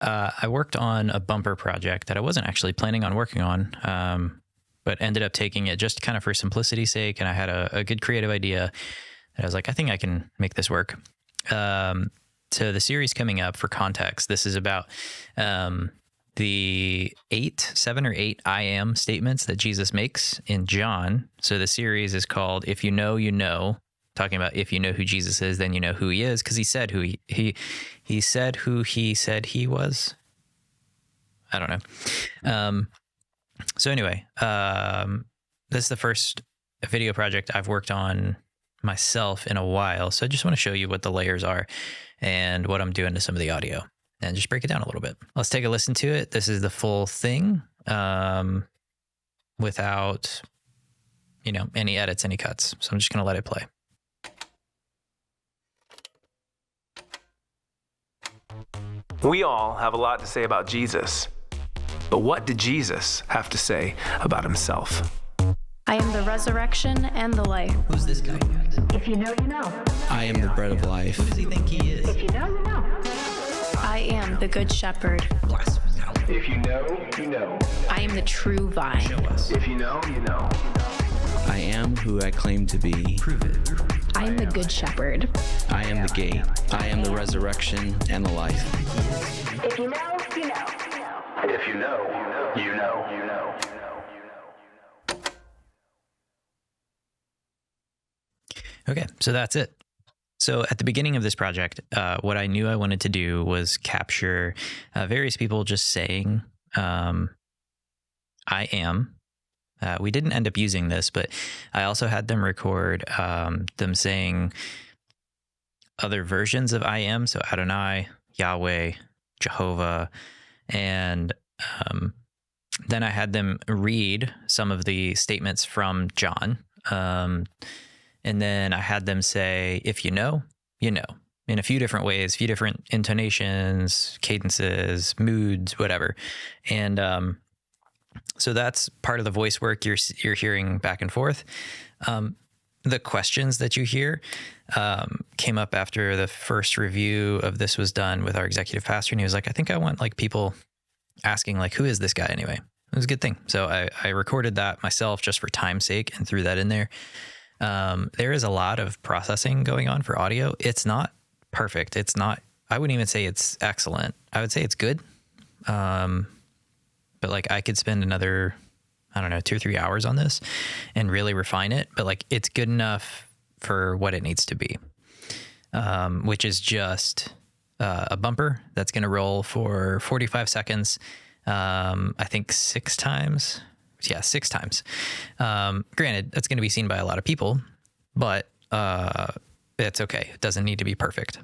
I worked on a bumper project that I wasn't actually planning on working on, but ended up taking it just kind of for simplicity's sake. And I had a good creative idea that I was like, I think I can make this work. So the series coming up, for context, this is about the 7 or 8 I am statements that Jesus makes in John. So the series is called If You Know, You Know, talking about if you know who Jesus is, then you know who he is, because he said who he said who he said he was. I don't know. So anyway, this is the first video project I've worked on myself in a while. So I just want to show you what the layers are and what I'm doing to some of the audio and just break it down a little bit. Let's take a listen to it. This is the full thing, without, any edits, any cuts. So I'm just going to let it play. We all have a lot to say about Jesus, but what did Jesus have to say about himself? I am the resurrection and the life. Who's this guy? If you know, you know. I am the bread of life. Who does he think he is? If you know, you know. I am the good shepherd. If you know, you know. I am the true vine. Show us. If you know, you know. I am who I claim to be. Prove it. I am the good shepherd. I am the gate. I am the resurrection and the life. If you know, you know. If you know, you know. Okay, so that's it. So at the beginning of this project, what I knew I wanted to do was capture various people just saying, I am. We didn't end up using this, but I also had them record them saying other versions of I am. So Adonai, Yahweh, Jehovah. And then I had them read some of the statements from John. And then I had them say, if you know, you know, in a few different ways, few different intonations, cadences, moods, whatever. And so that's part of the voice work you're hearing back and forth. The questions that you hear came up after the first review of this was done with our executive pastor. And he was like, I think I want people asking who is this guy anyway? It was a good thing. So I recorded that myself just for time's sake and threw that in there. There is a lot of processing going on for audio. It's not perfect. It's not, I wouldn't even say it's excellent. I would say it's good. But I could spend another, 2 or 3 hours on this and really refine it. But it's good enough for what it needs to be, which is just a bumper that's going to roll for 45 seconds. I think 6 times. Yeah, 6 times. Granted, that's going to be seen by a lot of people, but it's okay. It doesn't need to be perfect.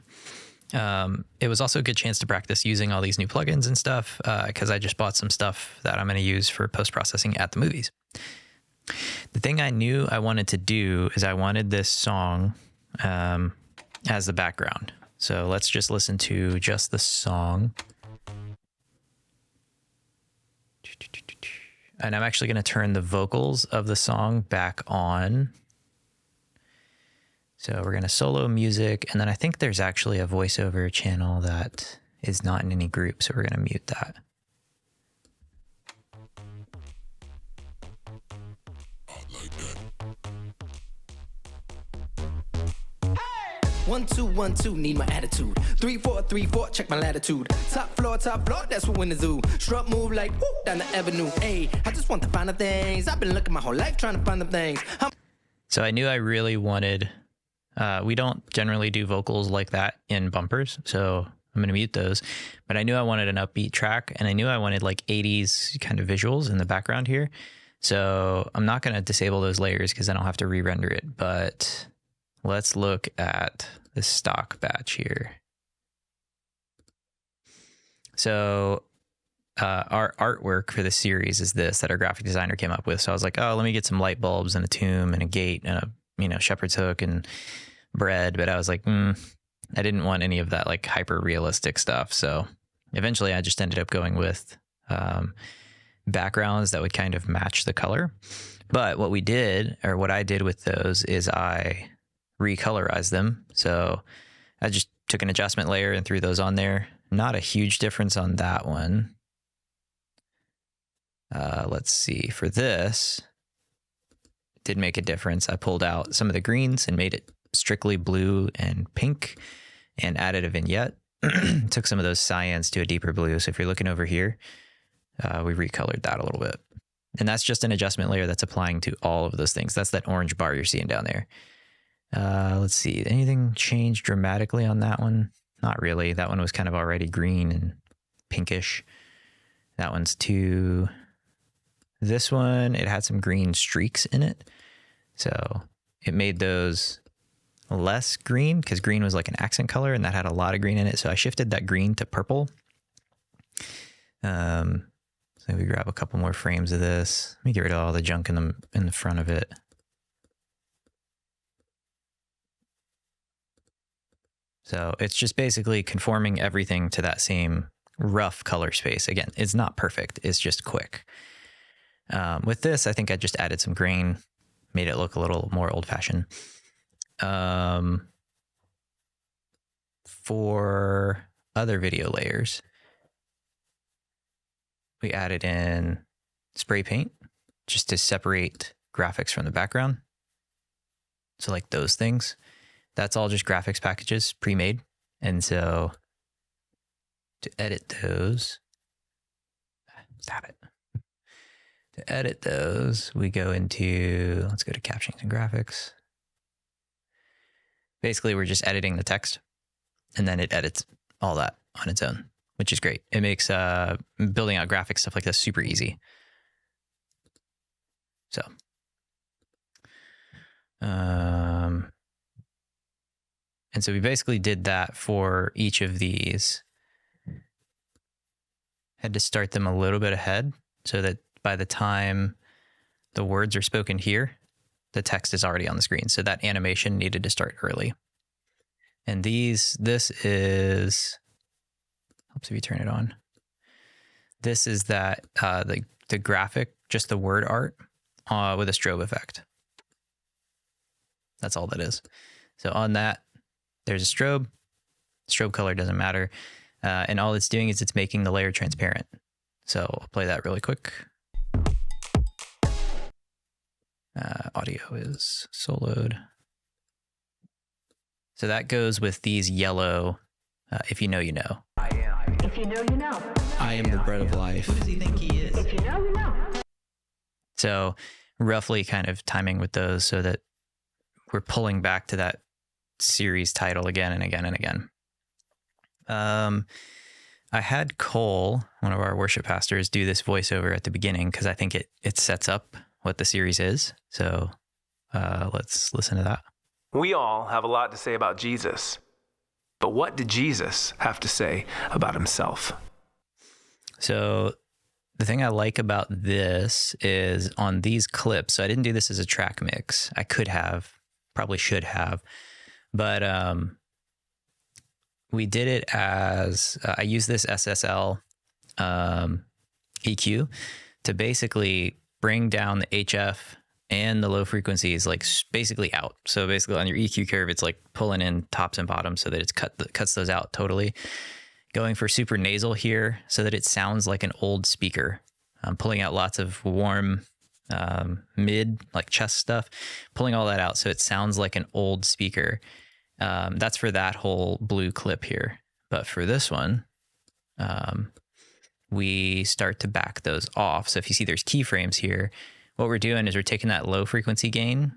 It was also a good chance to practice using all these new plugins and stuff, because I just bought some stuff that I'm going to use for post-processing at the movies. The thing I knew I wanted to do is I wanted this song as the background. So let's just listen to just the song. And I'm actually going to turn the vocals of the song back on. So we're going to solo music. And then I think there's actually a voiceover channel that is not in any group. So we're going to mute that. 1 2 1 2, need my attitude. 3 4 3 4, check my latitude. Top floor, that's what winners do. Strut move like whoop down the avenue. Hey, I just want the finer things. I've been looking my whole life trying to find them things. So I knew I really wanted. We don't generally do vocals like that in bumpers, so I'm going to mute those. But I knew I wanted an upbeat track, and I knew I wanted 80s kind of visuals in the background here. So I'm not going to disable those layers because then I'll have to re-render it. But let's look at the stock batch here. So our artwork for the series is this that our graphic designer came up with. So I was like, oh, let me get some light bulbs and a tomb and a gate and a shepherd's hook and bread. But I was like, I didn't want any of that hyper realistic stuff. So eventually I just ended up going with backgrounds that would kind of match the color. But what I did with those is I recolorized them. So I just took an adjustment layer and threw those on there. not a huge difference on that one. Let's see. For this, it did make a difference. I pulled out some of the greens and made it strictly blue and pink and added a vignette. Took some of those cyans to a deeper blue. So if you're looking over here, we recolored that a little bit. And that's just an adjustment layer that's applying to all of those things. That's that orange bar you're seeing down there. Let's see. Anything changed dramatically on that one? Not really. That one was kind of already green and pinkish. That one's too... This one, it had some green streaks in it. So it made those less green because green was like an accent color and that had a lot of green in it. So I shifted that green to purple. So we grab a couple more frames of this. Let me get rid of all the junk in the front of it. So it's just basically conforming everything to that same rough color space. Again, it's not perfect. It's just quick. With this, I think I just added some grain, made it look a little more old-fashioned. For other video layers, we added in spray paint just to separate graphics from the background. So like those things, that's all just graphics packages pre-made. And so to edit those, stop it. To edit those, we go into, let's go to captions and graphics. Basically, we're just editing the text and then it edits all that on its own, which is great. It makes building out graphics, stuff like this, super easy. So, and so we basically did that for each of these. Had to start them a little bit ahead so that by the time the words are spoken here, the text is already on the screen. So that animation needed to start early. And this is, helps if you turn it on. This is that, the graphic, just the word art with a strobe effect. That's all that is. So on that, there's a strobe. Strobe color doesn't matter. And all it's doing is it's making the layer transparent. So I'll play that really quick. Audio is soloed. So that goes with these yellow, if you know, you know. If you know, you know. I am the bread of life. Who does he think he is? If you know, you know. So roughly kind of timing with those so that we're pulling back to that series title again and again and again. I had Cole, one of our worship pastors, do this voiceover at the beginning because I think it sets up what the series is. So let's listen to that. We all have a lot to say about Jesus, but what did Jesus have to say about himself? So the thing I like about this is on these clips, so I didn't do this as a track mix. I could have, probably should have, but we did it as, I used this SSL EQ to basically bring down the HF and the low frequencies like basically out. So basically on your EQ curve, it's like pulling in tops and bottoms so that it's cuts those out totally. Going for super nasal here so that it sounds like an old speaker. I'm pulling out lots of warm mid, like chest stuff, pulling all that out so it sounds like an old speaker. That's for that whole blue clip here. But for this one, we start to back those off. So if you see there's keyframes here, what we're doing is we're taking that low frequency gain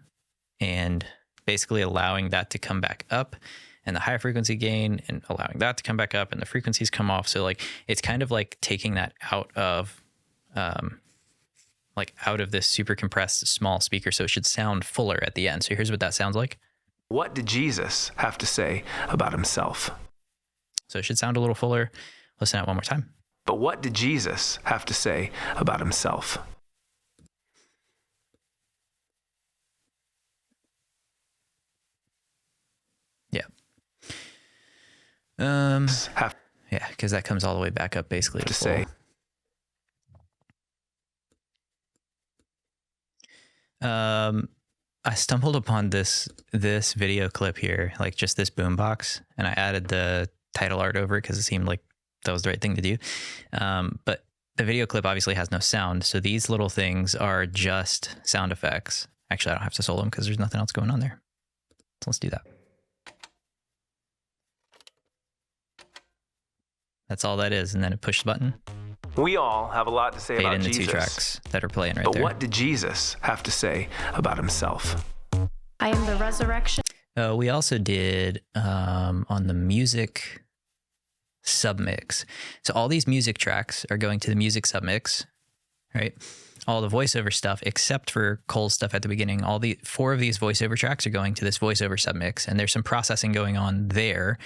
and basically allowing that to come back up, and the high frequency gain and allowing that to come back up, and the frequencies come off. So like, it's kind of like taking that out of, out of this super compressed small speaker. So it should sound fuller at the end. So here's what that sounds like. What did Jesus have to say about himself? So it should sound a little fuller. Listen to it one more time. But what did Jesus have to say about himself? Yeah. Have Yeah, because that comes all the way back up basically to full. say. I stumbled upon this video clip here, like just this boombox, and I added the title art over it because it seemed like that was the right thing to do. But the video clip obviously has no sound. So these little things are just sound effects. Actually, I don't have to solo them because there's nothing else going on there. So let's do that. That's all that is. And then it push the button. We all have a lot to say Fade about in the Jesus. two tracks that are playing right But there. what did Jesus have to say about himself? I am the resurrection. We also did on the music submix. So all these music tracks are going to the music submix, right? All the voiceover stuff, except for Cole's stuff at the beginning, all the 4 of these voiceover tracks are going to this voiceover submix, and there's some processing going on there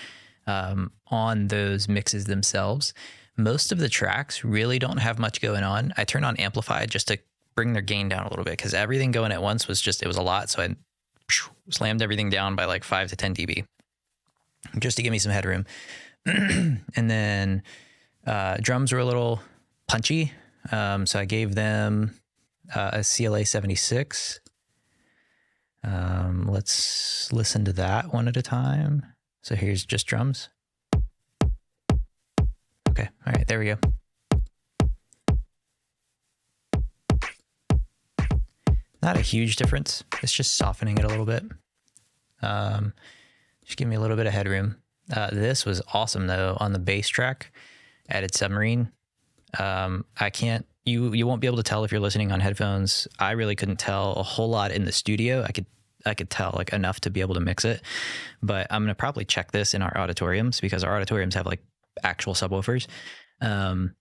on those mixes themselves. Most of the tracks really don't have much going on. I turn on Amplify just to bring their gain down a little bit because everything going at once was just, it was a lot. So I slammed everything down by like 5 to 10 dB just to give me some headroom. And then drums were a little punchy. So I gave them a CLA 76. Let's listen to that one at a time. So here's just drums. Okay, all right, there we go. Not a huge difference. It's just softening it a little bit. Just give me a little bit of headroom. This was awesome though on the bass track, added Submarine. I can't, you won't be able to tell if you're listening on headphones. I really couldn't tell a whole lot in the studio. I could tell like enough to be able to mix it, but I'm going to probably check this in our auditoriums because our auditoriums have like actual subwoofers. And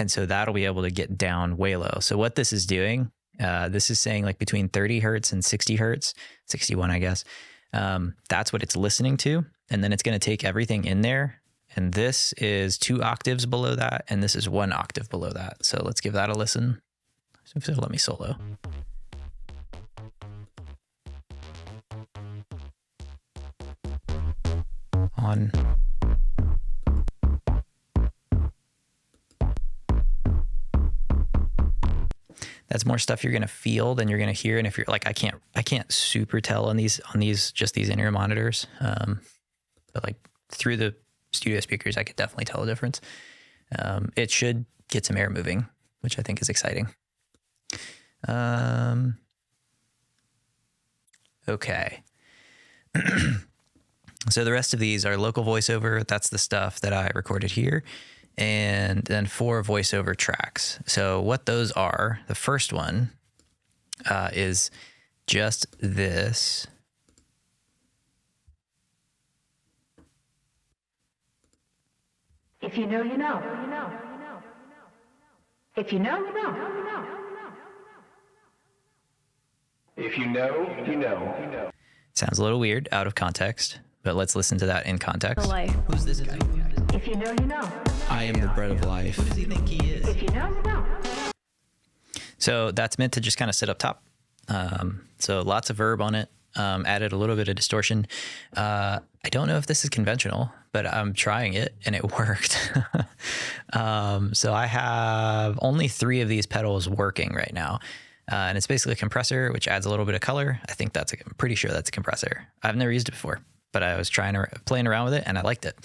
so that'll be able to get down way low. So what this is doing, this is saying like between 30 hertz and 60 hertz, 61, I guess. That's what it's listening to. And then it's going to take everything in there. And this is 2 octaves below that. And this is 1 octave below that. So let's give that a listen. So if it'll let me solo. On. That's more stuff you're going to feel than you're going to hear. And if you're like, I can't super tell on these, just these in-ear monitors. But like through the studio speakers, I could definitely tell a difference. It should get some air moving, which I think is exciting. Okay. So the rest of these are local voiceover. That's the stuff that I recorded here. And then 4 voiceover tracks. So what those are, the first one is just this. If you know, you know. If you know, you know. If you know, you know. Sounds a little weird out of context, but let's listen to that in context. The life. Who's this guy? If you know, you know. I am the bread of life. Who does he think he is? If you know, you know. So that's meant to just kind of sit up top. So lots of verb on it. Added a little bit of distortion. I don't know if this is conventional, but I'm trying it and it worked. So I have only 3 of these pedals working right now. And it's basically a compressor, which adds a little bit of color. I'm pretty sure that's a compressor. I've never used it before, but I was playing around with it and I liked it.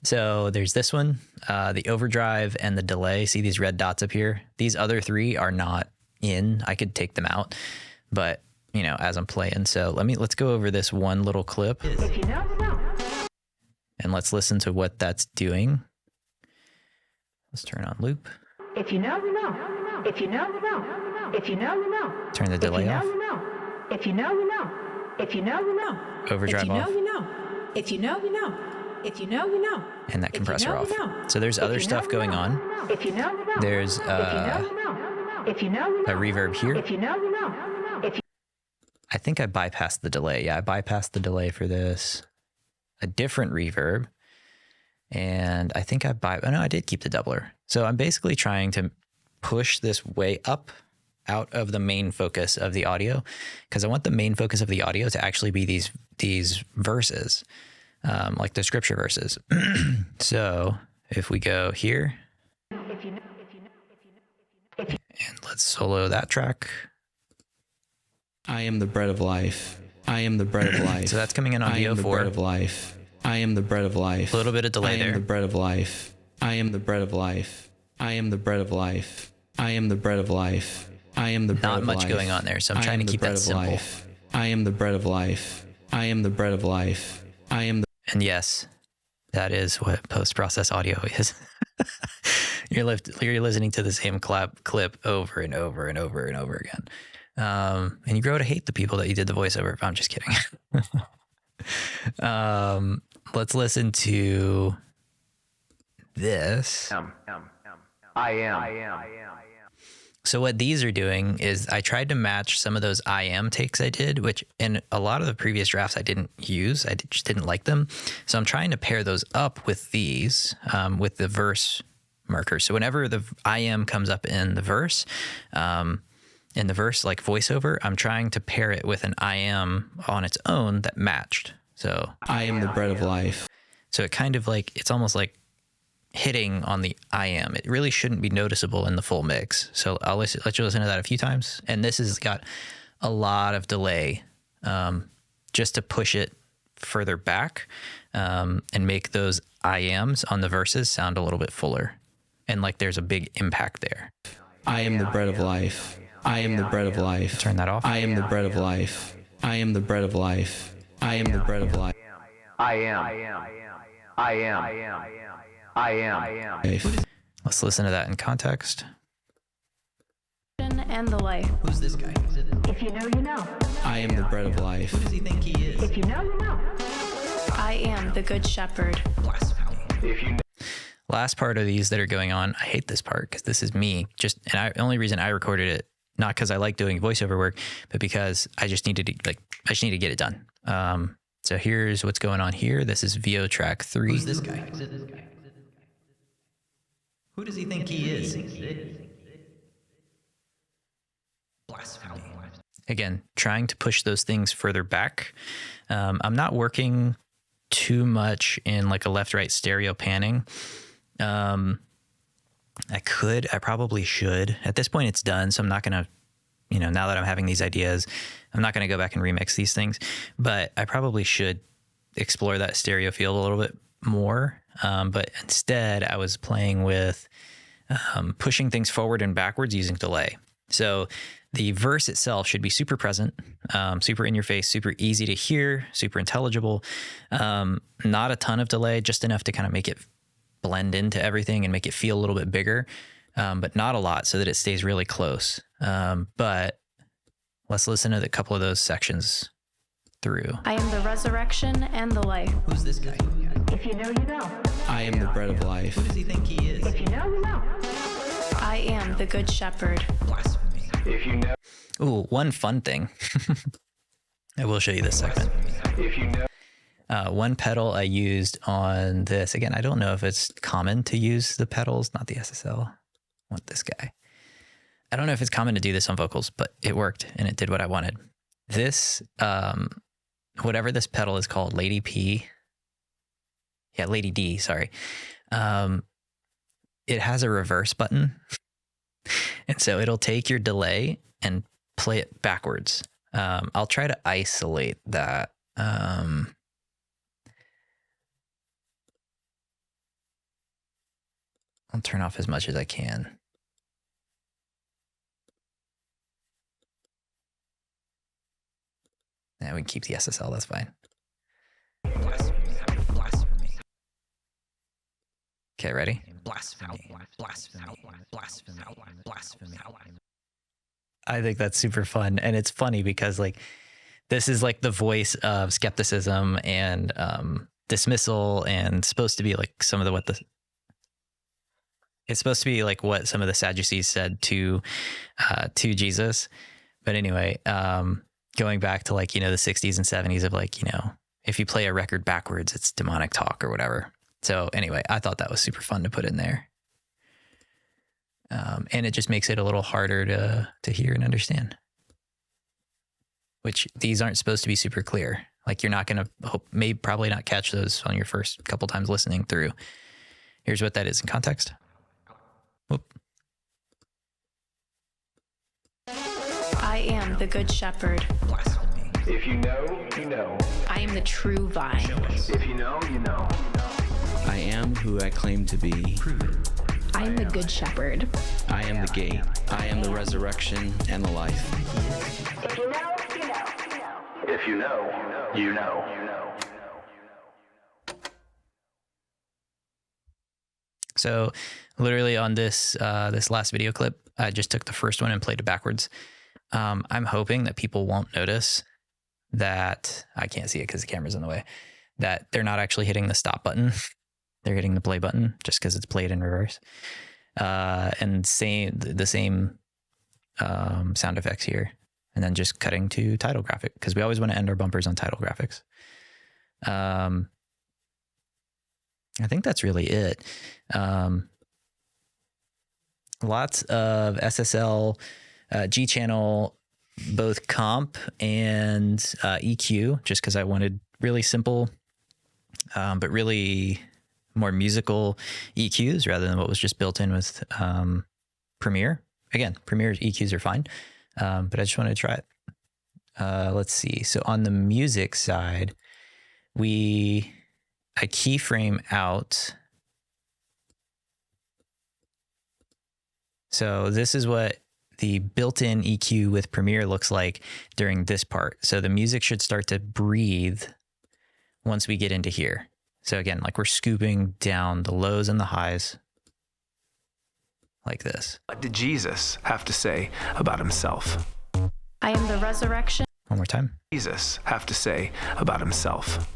So there's this one, the overdrive and the delay. See these red dots up here? These other 3 are not in. I could take them out, but you know, as I'm playing. So let's go over this one little clip If you know, you know. and let's listen to what that's doing. Let's turn on loop. If you know, you know. If you know, you know. If you know, you know. Turn the delay off. If you know, you know. If you know, you know. Overdrive off. you know. If you know, you know. If you know, you know. And that compressor know, off. you know. So there's other stuff going on. If you know, you know. There's If you know, you know. If you know, you know. a reverb here. If you know, you know. If you I think I bypassed the delay. Yeah, I bypassed the delay for this. A different reverb. And I think I did keep the doubler. So I'm basically trying to push this way up out of the main focus of the audio because I want the main focus of the audio to actually be these verses, like the scripture verses. So if we go here and let's solo that track. I am the bread of life. I am the bread of life. So that's coming in on I am the VO4. bread of life. I am the bread of life. A little bit of delay there. I am the bread of life. I am the bread of life. I am the bread of life. I am the bread of life. I am the bread of life. Not much going on there, so I'm trying to keep that simple. I am the bread of life. I am the bread of life. I am the... And yes, that is what post-process audio is. You're listening to the same clip over and over and over and over again. And you grow to hate the people that you did the voiceover. I'm just kidding. Let's listen to this. I am. So what these are doing is I tried to match some of those I am takes I did, which in a lot of the previous drafts I didn't use. I just didn't like them. So I'm trying to pair those up with these, with the verse markers. So whenever the I am comes up in the verse like voiceover, I'm trying to pair it with an I am on its own that matched. So I am the bread of life. So it kind of like, it's almost like hitting on the I am. It really shouldn't be noticeable in the full mix. So I'll let you listen to that a few times. And this has got a lot of delay just to push it further back and make those I ams on the verses sound a little bit fuller. And like there's a big impact there. I am the bread of life. I am the bread of life. Turn that off. I am the bread of life. I am the bread of life. I am the bread of life. I am. Let's listen to that in context. And the life. Who's this guy? If you know, you know. I am the bread of life. Who does he think he is? If you know, you know. I am the good shepherd. Last part of these that are going on, I hate this part because this is me. The only reason I recorded it, not because I like doing voiceover work, but because I just needed to get it done. So here's what's going on here. This is VO track 3. Who's this guy? Who does he think he is? Blasphemy. Again, trying to push those things further back. I'm not working too much in like a left-right stereo panning. I probably should. At this point, it's done, so I'm not going to, now that I'm having these ideas, I'm not going to go back and remix these things, but I probably should explore that stereo field a little bit more. But instead, I was playing with pushing things forward and backwards using delay. So the verse itself should be super present, super in your face, super easy to hear, super intelligible. Not a ton of delay, just enough to kind of make it blend into everything and make it feel a little bit bigger, but not a lot so that it stays really close. But let's listen to a couple of those sections through. I am the resurrection and the life. Who's this guy? If you know, you know. I am the bread of life. Who does he think he is? If you know, you know. I am the good shepherd. Blasphemy. If you know. Ooh, one fun thing. I will show you this segment. If you know. One pedal I used on this. Again, I don't know if it's common to use the pedals, not the SSL. I want this guy. I don't know if it's common to do this on vocals, but it worked and it did what I wanted. This, whatever this pedal is called, Lady P. Yeah, Lady D, sorry. It has a reverse button. And so it'll take your delay and play it backwards. I'll try to isolate that. I'll turn off as much as I can. Yeah, we can keep the SSL, that's fine. Blasphemy. Okay, ready? Blasphemy. Blasphemy. Blasphemy. Blasphemy. I think that's super fun. And it's funny because like this is like the voice of skepticism and dismissal, and supposed to be like some of it's supposed to be like what some of the Sadducees said to Jesus. But anyway, going back to like, the 60s and 70s of like, if you play a record backwards, it's demonic talk or whatever. So anyway, I thought that was super fun to put in there. And it just makes it a little harder to hear and understand. Which these aren't supposed to be super clear. Like you're not going to probably not catch those on your first couple times listening through. Here's what that is in context. Whoop. I am the good shepherd. Blasphemy. If you know, you know. I am the true vine. If you know, you know. I am who I claim to be. I am the good shepherd. I am the gate. I am the resurrection and the life. If you know, you know. If you know, you know. So literally on this this last video clip, I just took the first one and played it backwards. I'm hoping that people won't notice that I can't see it because the camera's in the way, that they're not actually hitting the stop button. They're hitting the play button just because it's played in reverse. And the same sound effects here. And then just cutting to title graphic because we always want to end our bumpers on title graphics. I think that's really it. Lots of SSL, G channel, both comp and EQ, just because I wanted really simple, but really more musical EQs rather than what was just built in with Premiere. Again, Premiere's EQs are fine, but I just wanted to try it. Let's see. So on the music side, I keyframe out. So this is what the built-in EQ with Premiere looks like during this part. So the music should start to breathe once we get into here. So again, like we're scooping down the lows and the highs like this. What did Jesus have to say about himself? I am the resurrection. One more time. Jesus have to say about himself?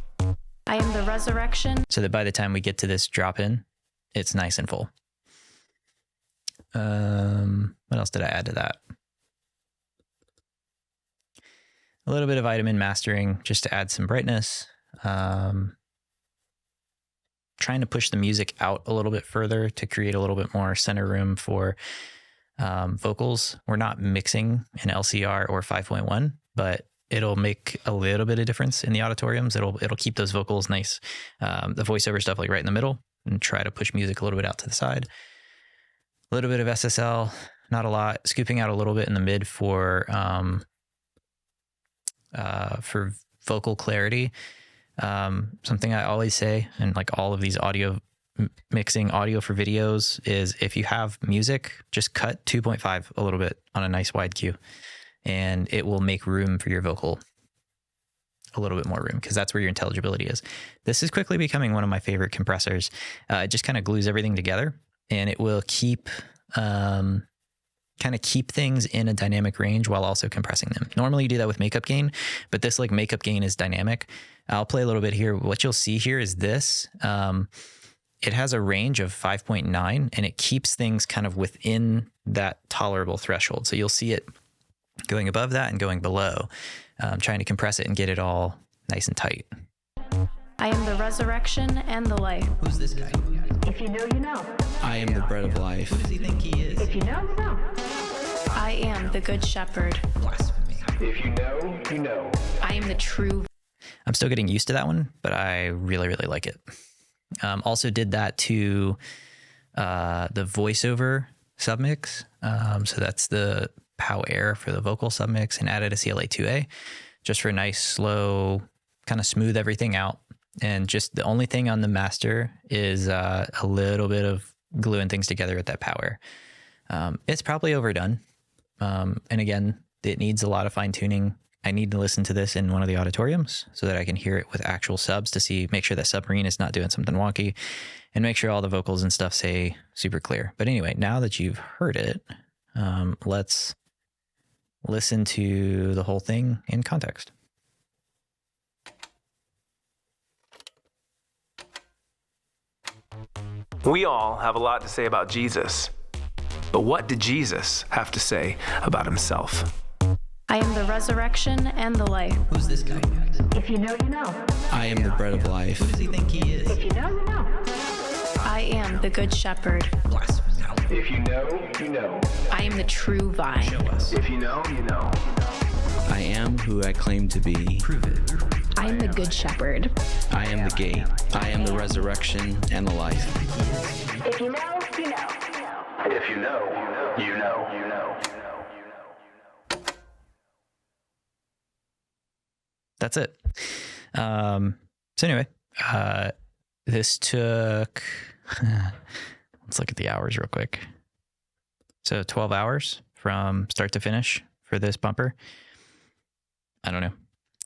I am the resurrection. So that by the time we get to this drop in, it's nice and full. What else did I add to that? A little bit of vitamin mastering just to add some brightness. Trying to push the music out a little bit further to create a little bit more center room for vocals. We're not mixing in LCR or 5.1, but it'll make a little bit of difference in the auditoriums. It'll keep those vocals nice. The voiceover stuff like right in the middle, and try to push music a little bit out to the side. A little bit of SSL, not a lot. Scooping out a little bit in the mid for vocal clarity. Something I always say, and like all of these mixing audio for videos, is if you have music, just cut 2.5 a little bit on a nice wide cue, and it will make room for your vocal, a little bit more room, because that's where your intelligibility is. This is quickly becoming one of my favorite compressors. It just kind of glues everything together, and it will keep things in a dynamic range while also compressing them. Normally you do that with makeup gain, but this like makeup gain is dynamic. I'll play a little bit here. What you'll see here is this. It has a range of 5.9 and it keeps things kind of within that tolerable threshold. So you'll see it going above that and going below, trying to compress it and get it all nice and tight. I am the resurrection and the life. Who's this guy? If you know, you know. I am the bread of life. Who does he think he is? If you know, you know. I am the good shepherd. Blasphemy. If you know, you know. I am the true. I'm still getting used to that one, but I really, really like it. Also did that to the voiceover submix. So that's the POW Air for the vocal submix, and added a CLA2A just for a nice, slow, kind of smooth everything out. And just the only thing on the master is a little bit of gluing things together with that power. It's probably overdone. And again, it needs a lot of fine tuning. I need to listen to this in one of the auditoriums so that I can hear it with actual subs to make sure that Submarine is not doing something wonky, and make sure all the vocals and stuff say super clear. But anyway, now that you've heard it, let's listen to the whole thing in context. We all have a lot to say about Jesus. But what did Jesus have to say about himself? I am the resurrection and the life. Who's this guy? If you know, you know. I am the bread of life. Who does he think he is? If you know, you know. I am the good shepherd. Blasphemy. If you know, you know. I am the true vine. Show us. If you know, you know. I am who I claim to be. Prove it. I am the good shepherd. I am the gate. I am the resurrection and the life. If you know, you know. If you know, you know. that's it. So anyway, this took, let's look at the hours real quick. So 12 hours from start to finish for this bumper. I don't know.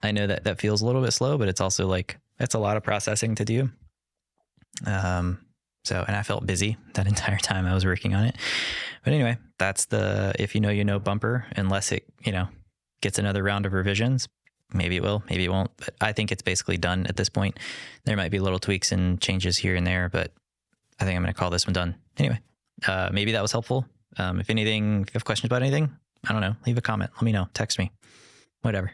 I know that feels a little bit slow, but it's also like, it's a lot of processing to do. And I felt busy that entire time I was working on it. But anyway, that's the if you know bumper, unless it, gets another round of revisions. Maybe it will, maybe it won't. But I think it's basically done at this point. There might be little tweaks and changes here and there, but I think I'm going to call this one done. Anyway, maybe that was helpful. If you have questions about anything, I don't know, leave a comment. Let me know. Text me. Whatever.